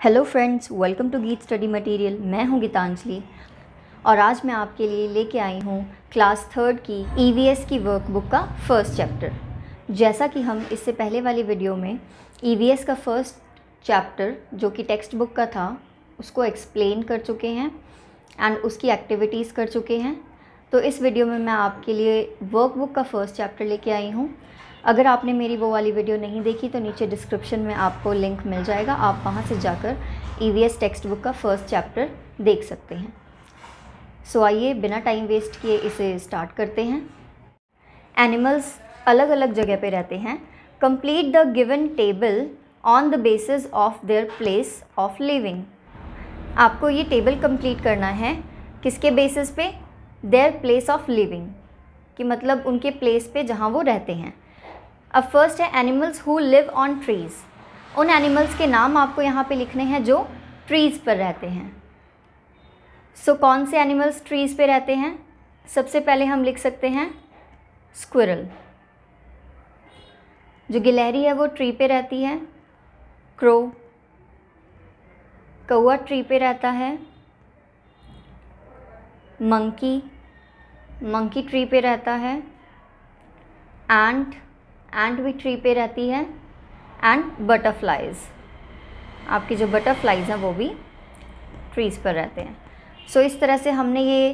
Hello friends, welcome to गीत study material. मैं हूं गीतांजलि और आज मैं आपके लिए लेके आई हूं क्लास थर्ड की ईवीएस की वर्कबुक का फर्स्ट चैप्टर। जैसा कि हम इससे पहले वाली वीडियो में ईवीएस का फर्स्ट चैप्टर जो कि टेक्स्ट बुक का था उसको एक्सप्लेन कर चुके हैं एंड उसकी एक्टिविटीज़ कर चुके हैं, तो इस वीडियो में मैं आपके लिए वर्कबुक का फर्स्ट चैप्टर लेके आई हूँ। अगर आपने मेरी वो वाली वीडियो नहीं देखी तो नीचे डिस्क्रिप्शन में आपको लिंक मिल जाएगा, आप वहाँ से जाकर ईवीएस टेक्स्ट बुक का फर्स्ट चैप्टर देख सकते हैं। सो आइए बिना टाइम वेस्ट किए इसे स्टार्ट करते हैं। एनिमल्स अलग अलग जगह पे रहते हैं। Complete the given table on the basis of their place of living. आपको ये टेबल कंप्लीट करना है किसके बेसिस पे? देयर प्लेस ऑफ लिविंग, कि मतलब उनके प्लेस पे जहाँ वो रहते हैं। अब फर्स्ट है animals who live on trees. उन एनिमल्स के नाम आपको यहाँ पे लिखने हैं जो ट्रीज़ पर रहते हैं। सो कौन से एनिमल्स ट्रीज़ पे रहते हैं? सबसे पहले हम लिख सकते हैं स्क्विरल, जो गिलहरी है वो ट्री पे रहती है। क्रो, कौआ ट्री पे रहता है। मंकी ट्री पे रहता है। एंट भी ट्री पे रहती है। एंड बटरफ्लाइज, आपकी जो बटरफ्लाइज हैं वो भी ट्रीज़ पर रहते हैं। सो इस तरह से हमने ये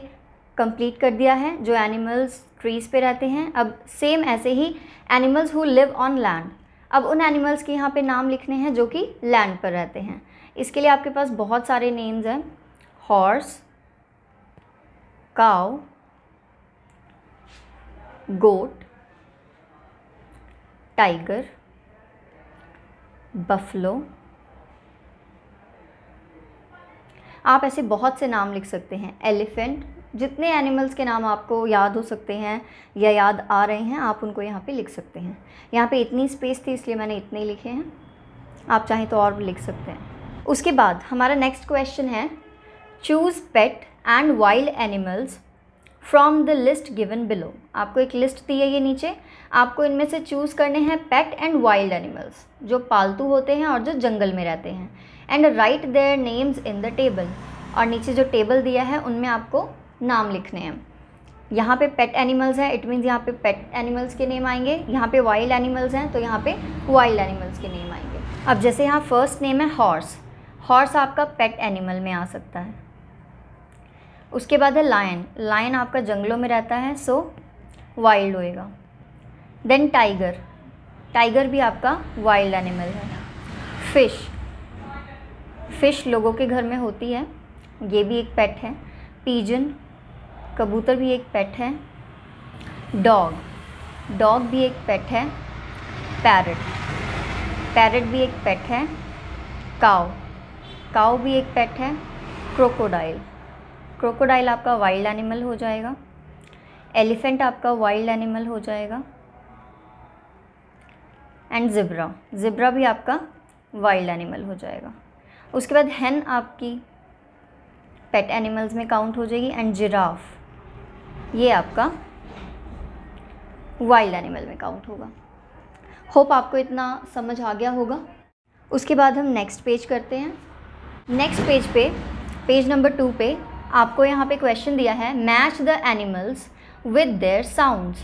कंप्लीट कर दिया है जो एनिमल्स ट्रीज़ पे रहते हैं। अब सेम ऐसे ही animals who live on land. अब उन एनिमल्स के यहाँ पे नाम लिखने हैं जो कि लैंड पर रहते हैं। इसके लिए आपके पास बहुत सारे नेम्स हैं। हॉर्स, काउ, गोट, टाइगर, बफलो। आप ऐसे बहुत से नाम लिख सकते हैं। एलिफेंट, जितने एनिमल्स के नाम आपको याद हो सकते हैं या याद आ रहे हैं आप उनको यहाँ पे लिख सकते हैं। यहाँ पे इतनी स्पेस थी इसलिए मैंने इतने ही लिखे हैं, आप चाहें तो और भी लिख सकते हैं। उसके बाद हमारा नेक्स्ट क्वेश्चन है choose pet and wild animals from the list given below. आपको एक लिस्ट दी है ये नीचे, आपको इनमें से चूज़ करने हैं पेट एंड वाइल्ड एनिमल्स जो पालतू होते हैं और जो जंगल में रहते हैं। And right their names in the table, और नीचे जो टेबल दिया है उनमें आपको नाम लिखने हैं। यहाँ पे पेट एनिमल्स हैं, इट मीन्स यहाँ पे पेट एनिमल्स के नेम आएंगे। यहाँ पे वाइल्ड एनिमल्स हैं तो यहाँ पे वाइल्ड एनिमल्स के नेम आएंगे। अब जैसे यहाँ फर्स्ट नेम है हॉर्स, हॉर्स आपका पेट एनिमल में आ सकता है। उसके बाद है लायन, लायन आपका जंगलों में रहता है सो वाइल्ड होएगा। देन टाइगर, टाइगर भी आपका वाइल्ड एनिमल है। फिश लोगों के घर में होती है, ये भी एक पेट है। पीजन, कबूतर भी एक पेट है। डॉग भी एक पेट है। पैरट भी एक पेट है। काऊ भी एक पेट है। क्रोकोडाइल आपका वाइल्ड एनिमल हो जाएगा। एलिफेंट आपका वाइल्ड एनिमल हो जाएगा। एंड ज़िब्रा भी आपका वाइल्ड एनिमल हो जाएगा। उसके बाद हेन आपकी पेट एनिमल्स में काउंट हो जाएगी। एंड जिराफ, ये आपका वाइल्ड एनिमल में काउंट होगा। होप आपको इतना समझ आ गया होगा। उसके बाद हम नेक्स्ट पेज करते हैं। नेक्स्ट पेज पे, पेज नंबर 2 पे आपको यहाँ पे क्वेश्चन दिया है match the animals with their sounds.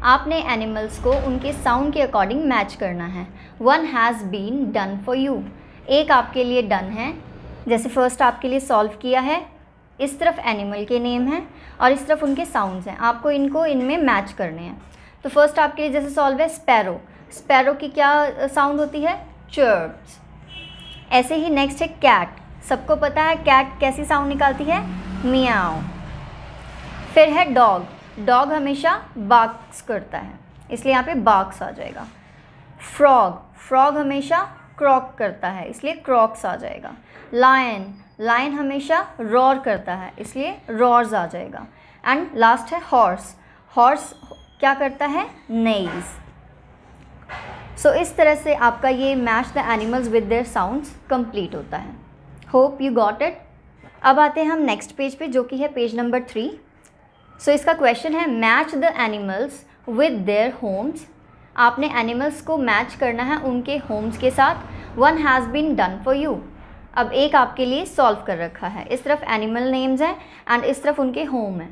आपने एनिमल्स को उनके साउंड के अकॉर्डिंग मैच करना है। One has been done for you, एक आपके लिए डन है। जैसे फर्स्ट आपके लिए सॉल्व किया है, इस तरफ एनिमल के नेम हैं और इस तरफ उनके साउंड्स हैं, आपको इनको इनमें मैच करने हैं। तो फर्स्ट आपके लिए जैसे सॉल्व है स्पैरो, स्पैरो की क्या साउंड होती है? चर्प्स। ऐसे ही नेक्स्ट है कैट, सबको पता है कैट कैसी साउंड निकालती है? मियाओ। फिर है डॉग हमेशा बार्क्स करता है इसलिए यहाँ पे बार्क्स आ जाएगा। फ्रॉग हमेशा क्रॉक करता है इसलिए क्रॉक्स आ जाएगा। लायन हमेशा रॉर करता है इसलिए रॉर्स आ जाएगा। एंड लास्ट है हॉर्स क्या करता है? नेइज। सो इस तरह से आपका ये match the animals with their sounds complete होता है। Hope you got it. अब आते हैं हम नेक्स्ट पेज पे जो कि है पेज नंबर 3। सो इसका क्वेश्चन है match the animals with their homes. आपने एनिमल्स को मैच करना है उनके होम्स के साथ। One has been done for you, अब एक आपके लिए सॉल्व कर रखा है, इस तरफ एनिमल नेम्स हैं एंड इस तरफ उनके होम है।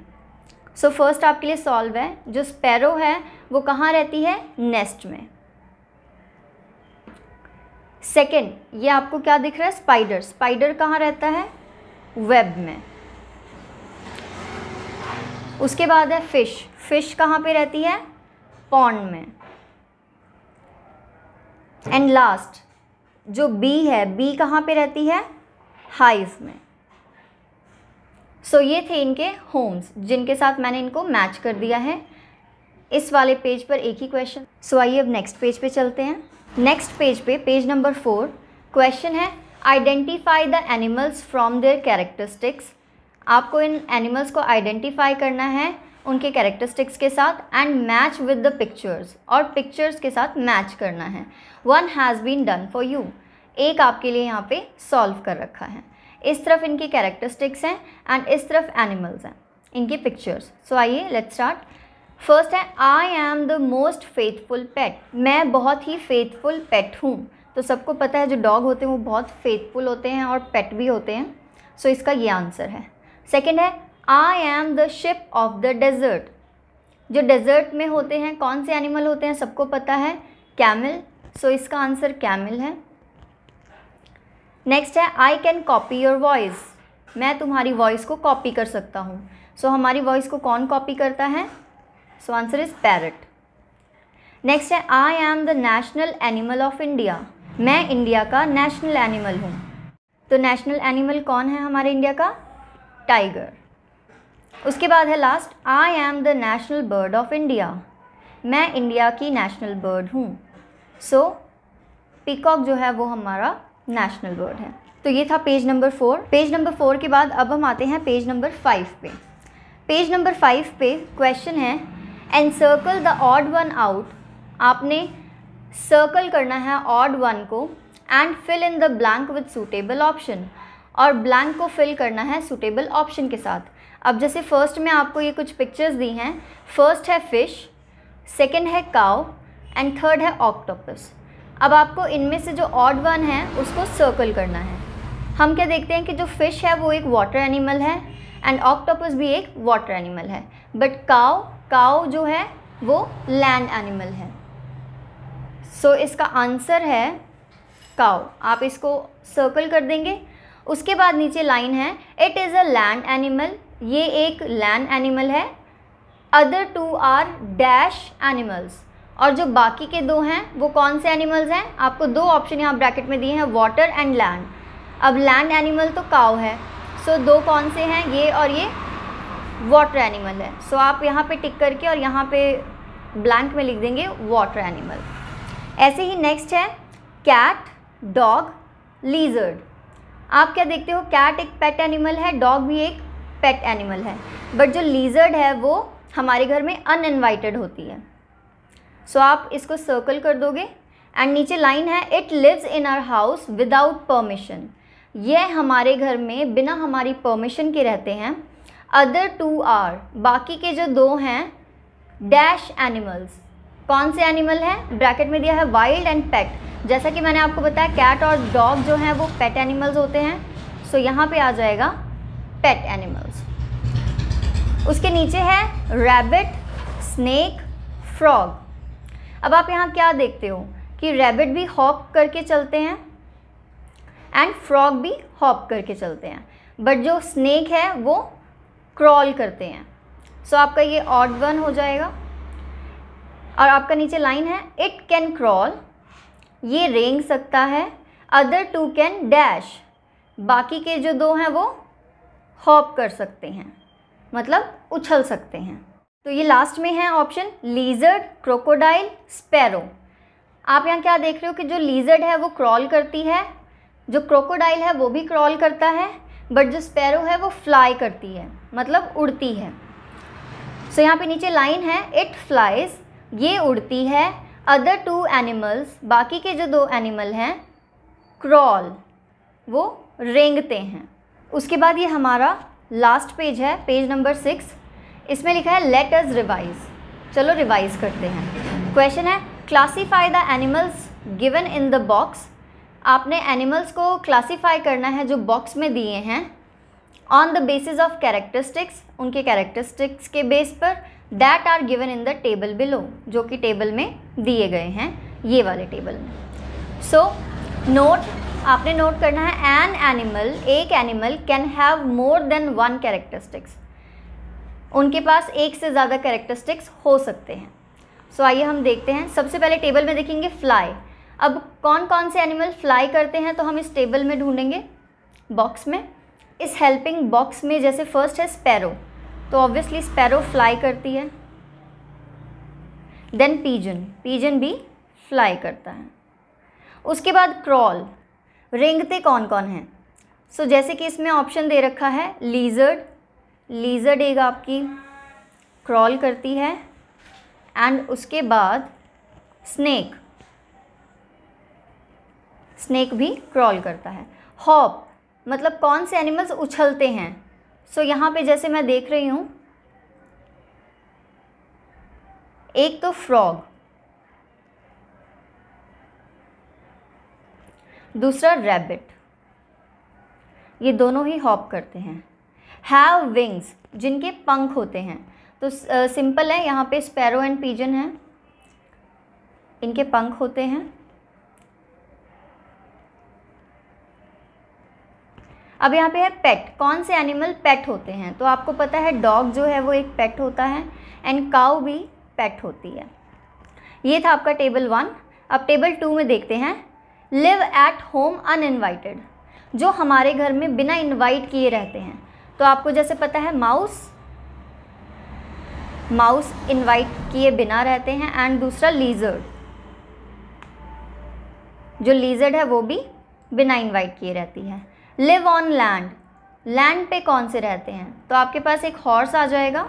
सो फर्स्ट आपके लिए सॉल्व है, जो स्पैरो है वो कहाँ रहती है, नेस्ट में। सेकेंड, ये आपको क्या दिख रहा है, स्पाइडर, स्पाइडर कहाँ रहता है, वेब में। उसके बाद है फिश, फिश कहाँ पे रहती है, पॉन्ड में। एंड लास्ट जो बी है, बी कहाँ पे रहती है, हाइव में। सो ये थे इनके होम्स जिनके साथ मैंने इनको मैच कर दिया है। इस वाले पेज पर एक ही क्वेश्चन। सो आइए अब नेक्स्ट पेज पे चलते हैं। नेक्स्ट पेज पे पेज नंबर 4 क्वेश्चन है, identify the animals from there characteristics. आपको इन एनिमल्स को आइडेंटिफाई करना है उनके कैरेक्टरिस्टिक्स के साथ and match with the pictures, और पिक्चर्स के साथ मैच करना है। One has been done for you, एक आपके लिए यहाँ पे सॉल्व कर रखा है। इस तरफ इनकी कैरेक्टरिस्टिक्स हैं एंड इस तरफ एनिमल्स हैं, इनकी पिक्चर्स। सो आइए लेट्स स्टार्ट। फर्स्ट है, I am the most faithful pet, मैं बहुत ही फेथफुल पेट हूँ। तो सबको पता है जो डॉग होते हैं वो बहुत फेथफुल होते हैं और पेट भी होते हैं। सो इसका ये आंसर है। सेकेंड है, I am the ship of the desert, जो डेजर्ट में होते हैं कौन से एनिमल होते हैं सबको पता है, कैमल। सो इसका आंसर कैमल है। नेक्स्ट है, I can copy your voice, मैं तुम्हारी वॉइस को कॉपी कर सकता हूँ। सो हमारी वॉइस को कौन कॉपी करता है, so answer is parrot. Next है, I am the national animal of India, मैं इंडिया का नेशनल एनिमल हूँ। तो नेशनल एनिमल कौन है हमारे इंडिया का, टाइगर। उसके बाद है last, I am the national bird of India, मैं इंडिया की नेशनल बर्ड हूँ। सो पीकॉक जो है वो हमारा नेशनल बर्ड है। तो ये था पेज नंबर 4। पेज नंबर 4 के बाद अब हम आते हैं पेज नंबर 5 पे। पेज नंबर 5 पे क्वेश्चन है, encircle the odd one out, आपने सर्कल करना है ऑड वन को and fill in the blank with suitable option, और ब्लैंक को फिल करना है सूटेबल ऑप्शन के साथ। अब जैसे फर्स्ट में आपको ये कुछ पिक्चर्स दी हैं, फर्स्ट है फिश, सेकंड है काउ एंड थर्ड है ऑक्टोपस। अब आपको इनमें से जो ऑड वन है उसको सर्कल करना है। हम क्या देखते हैं कि जो फिश है वो एक वाटर एनिमल है एंड ऑक्टोपस भी एक वाटर एनिमल है, बट काउ जो है वो लैंड एनिमल है। सो इसका आंसर है काउ, आप इसको सर्कल कर देंगे। उसके बाद नीचे लाइन है, it is a land animal, ये एक लैंड एनिमल है। Other two are dash animals, और जो बाकी के दो हैं वो कौन से एनिमल्स हैं, आपको दो ऑप्शन यहाँ ब्रैकेट में दिए हैं, वाटर एंड लैंड। अब लैंड एनिमल तो काउ है, सो दो कौन से हैं, ये और ये वाटर एनिमल है। सो आप यहाँ पे टिक करके और यहाँ पे ब्लैंक में लिख देंगे वाटर एनिमल। ऐसे ही नेक्स्ट है कैट, डॉग, लीजर्ड। आप क्या देखते हो, कैट एक पेट एनिमल है, डॉग भी एक पेट एनिमल है, बट जो लीजर्ड है वो हमारे घर में अनइनवाइटेड होती है। सो आप इसको सर्कल कर दोगे एंड नीचे लाइन है, it lives in our house without permission, ये हमारे घर में बिना हमारी परमिशन के रहते हैं। अदर टू आर, बाकी के जो दो हैं डैश एनिमल्स, कौन से एनिमल हैं, ब्रैकेट में दिया है वाइल्ड एंड पेट। जैसा कि मैंने आपको बताया कैट और डॉग जो हैं वो पेट एनिमल्स होते हैं, सो यहाँ पे आ जाएगा पेट एनिमल्स। उसके नीचे है रैबिट, स्नेक, फ्रॉग। अब आप यहाँ क्या देखते हो कि रैबिट भी हॉप करके चलते हैं एंड फ्रॉग भी हॉप करके चलते हैं, बट जो स्नेक है वो क्रॉल करते हैं। सो आपका ये ऑड वन हो जाएगा। और आपका नीचे लाइन है, इट कैन क्रॉल, ये रेंग सकता है। अदर टू कैन डैश, बाकी के जो दो हैं वो हॉप कर सकते हैं, मतलब उछल सकते हैं। तो ये लास्ट में है ऑप्शन लीजर्ड, क्रोकोडाइल, स्पैरो। आप यहाँ क्या देख रहे हो कि जो लीजर्ड है वो क्रॉल करती है, जो क्रोकोडाइल है वो भी क्रॉल करता है, बट जो स्पैरो है वो फ्लाई करती है, मतलब उड़ती है। सो यहाँ पे नीचे लाइन है, इट फ्लाइज, ये उड़ती है। अदर टू एनिमल्स, बाकी के जो दो एनिमल हैं क्रॉल, वो रेंगते हैं। उसके बाद ये हमारा लास्ट पेज है, पेज नंबर 6। इसमें लिखा है लेट अस रिवाइज। चलो रिवाइज करते हैं। क्वेश्चन है, classify the animals given in the box आपने एनिमल्स को क्लासीफाई करना है जो बॉक्स में दिए हैं on the basis of characteristics, उनके कैरेक्टरिस्टिक्स के बेस पर, that are given in the table below, जो कि टेबल में दिए गए हैं, ये वाले टेबल में। सो नोट, आपने नोट करना है एन एनिमल, एक animal can have more than one characteristics, उनके पास एक से ज़्यादा कैरेक्टरिस्टिक्स हो सकते हैं। सो आइए हम देखते हैं। सबसे पहले टेबल में देखेंगे फ्लाई। अब कौन कौन से एनिमल फ्लाई करते हैं तो हम इस टेबल में ढूंढेंगे, बॉक्स में। इस हेल्पिंग बॉक्स में जैसे फर्स्ट है स्पैरो, तो ऑब्वियसली स्पैरो फ्लाई करती है। देन पीजन, पीजन भी फ्लाई करता है। उसके बाद क्रॉल, रेंगते कौन कौन हैं? सो जैसे कि इसमें ऑप्शन दे रखा है लीजर्ड, लीजर्ड एक आपकी क्रॉल करती है। एंड उसके बाद स्नेक, स्नेक भी क्रॉल करता है। हॉप मतलब कौन से एनिमल्स उछलते हैं? सो यहाँ पे जैसे मैं देख रही हूँ, एक तो फ्रॉग, दूसरा रैबिट, ये दोनों ही हॉप करते हैं। हैव विंग्स, जिनके पंख होते हैं, तो सिंपल है, यहाँ पे स्पैरो एंड पीजन है, इनके पंख होते हैं। अब यहाँ पे है पेट, कौन से एनिमल पेट होते हैं? तो आपको पता है डॉग जो है वो एक पेट होता है एंड काऊ भी पेट होती है। ये था आपका टेबल 1। अब टेबल 2 में देखते हैं लिव एट होम अनइनवाइटेड, जो हमारे घर में बिना इनवाइट किए रहते हैं। तो आपको जैसे पता है माउस, माउस इनवाइट किए बिना रहते हैं। एंड दूसरा लीजर्ड, जो लीजर्ड है वो भी बिना इनवाइट किए रहती है। लिव ऑन लैंड, लैंड पे कौन से रहते हैं? तो आपके पास एक हॉर्स आ जाएगा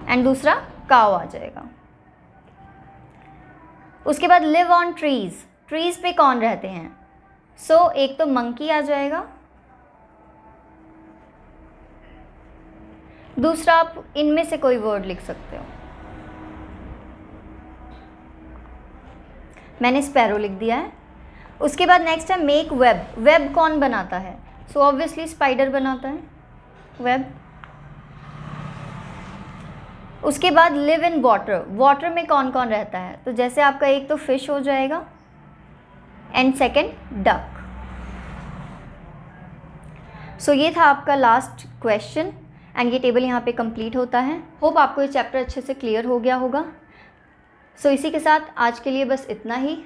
एंड दूसरा काऊ आ जाएगा। उसके बाद लिव ऑन ट्रीज, ट्रीज पे कौन रहते हैं? सो एक तो मंकी आ जाएगा, दूसरा आप इनमें से कोई वर्ड लिख सकते हो। मैंने स्पैरो लिख दिया है। उसके बाद नेक्स्ट है मेक वेब, वेब कौन बनाता है? सो ऑब्वियसली स्पाइडर बनाता है वेब। उसके बाद लिव इन वाटर, वाटर में कौन कौन रहता है? तो जैसे आपका एक तो फिश हो जाएगा एंड सेकंड डक। सो ये था आपका लास्ट क्वेश्चन एंड ये टेबल यहाँ पे कंप्लीट होता है। होप आपको ये चैप्टर अच्छे से क्लियर हो गया होगा। सो इसी के साथ आज के लिए बस इतना ही।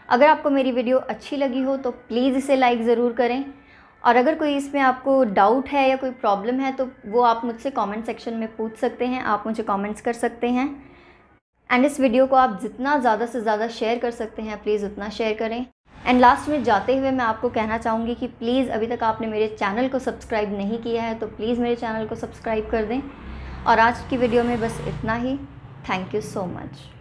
अगर आपको मेरी वीडियो अच्छी लगी हो तो प्लीज़ इसे लाइक ज़रूर करें, और अगर कोई इसमें आपको डाउट है या कोई प्रॉब्लम है तो वो आप मुझसे कमेंट सेक्शन में पूछ सकते हैं, आप मुझे कमेंट्स कर सकते हैं। एंड इस वीडियो को आप जितना ज़्यादा से ज़्यादा शेयर कर सकते हैं प्लीज़ उतना शेयर करें। एंड लास्ट में जाते हुए मैं आपको कहना चाहूँगी कि प्लीज़ अभी तक आपने मेरे चैनल को सब्सक्राइब नहीं किया है तो प्लीज़ मेरे चैनल को सब्सक्राइब कर दें। और आज की वीडियो में बस इतना ही। Thank you so much.